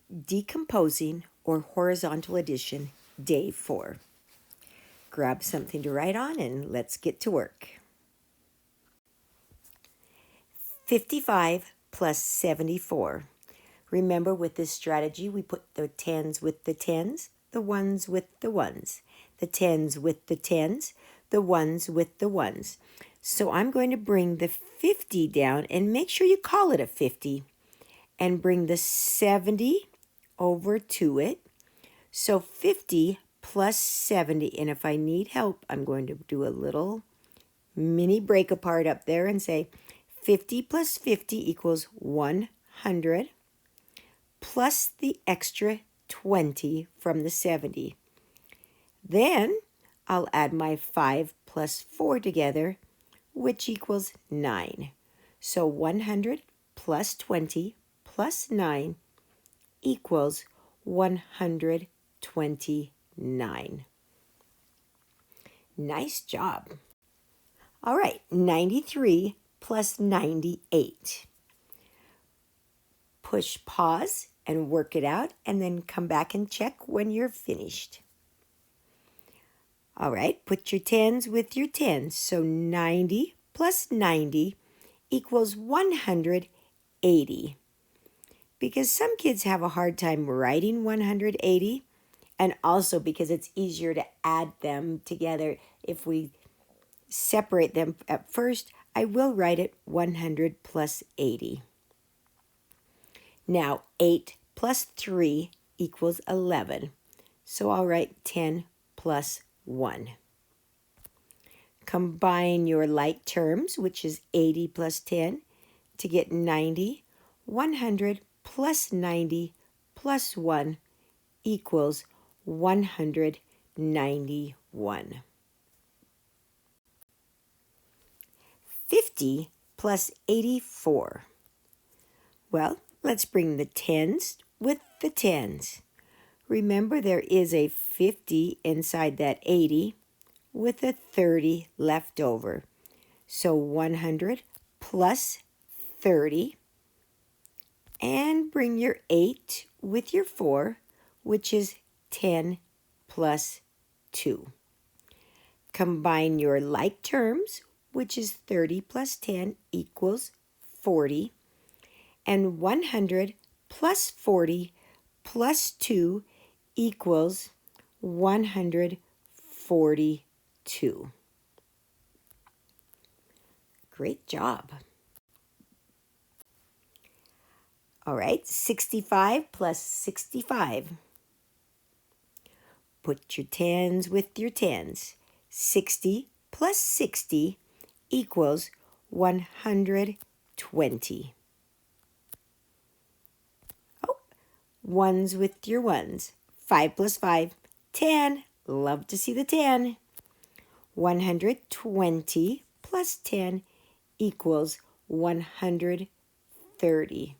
Decomposing or Horizontal Addition, Day 4. Grab something to write on and let's get to work. 55 plus 74. Remember, with this strategy, we put the tens with the tens, the ones with the ones, the tens with the tens, the ones with the ones. So I'm going to bring the 50 down, and make sure you call it a 50, and bring the 70 over to it. So 50 plus 70, and if I need help, I'm going to do a little mini break apart up there and say 50 plus 50 equals 100 plus the extra 20 from the 70. Then I'll add my 5 plus 4 together, which equals 9. So 100 plus 20 plus 9 equals 129. Nice job. All right, 93 plus 98. Push pause and work it out, and then come back and check when you're finished. All right, put your tens with your tens. So 90 plus 90 equals 180. Because some kids have a hard time writing 180, and also because it's easier to add them together. If we separate them at first, I will write it 100 plus 80. Now 8 plus 3 equals 11. So I'll write 10 plus 1. Combine your like terms, which is 80 plus 10, to get 90. 100 plus 90 plus 1 equals 191. 50 plus 84. Well, let's bring the tens with the tens. Remember, there is a 50 inside that 80 with a 30 left over. So 100 plus 30. And bring your 8 with your 4, which is 10 plus 2. Combine your like terms, which is 30 plus 10 equals 40. And 100 plus 40 plus 2 equals 142. Great job. All right, 65 plus 65. Put your tens with your tens. 60 plus 60 equals 120. Oh, ones with your ones. 5 plus 5, 10. Love to see the 10. 120 plus 10 equals 130.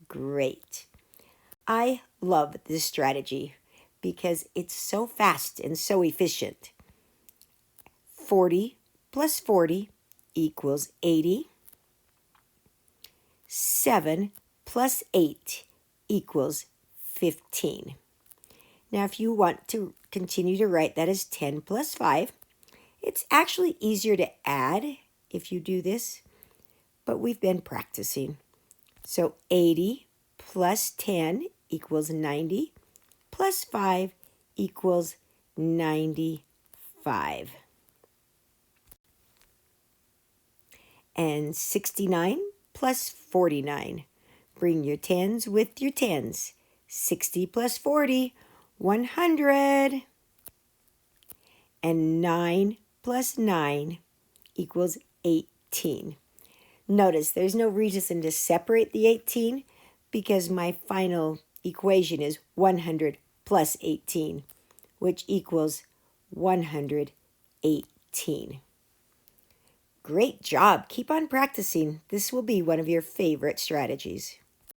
Great. I love this strategy because it's so fast and so efficient. 40 plus 40 equals 80. 7 plus 8 equals 15. Now, if you want to continue to write that as 10 plus 5, it's actually easier to add if you do this, but we've been practicing. So 80 plus 10 equals 90, plus 5 equals 95. And 69 plus 49. Bring your tens with your tens. 60 plus 40, 100. And 9 plus 9 equals 18. Notice there's no reason to separate the 18 because my final equation is 100 plus 18, which equals 118. Great job. Keep on practicing. This will be one of your favorite strategies.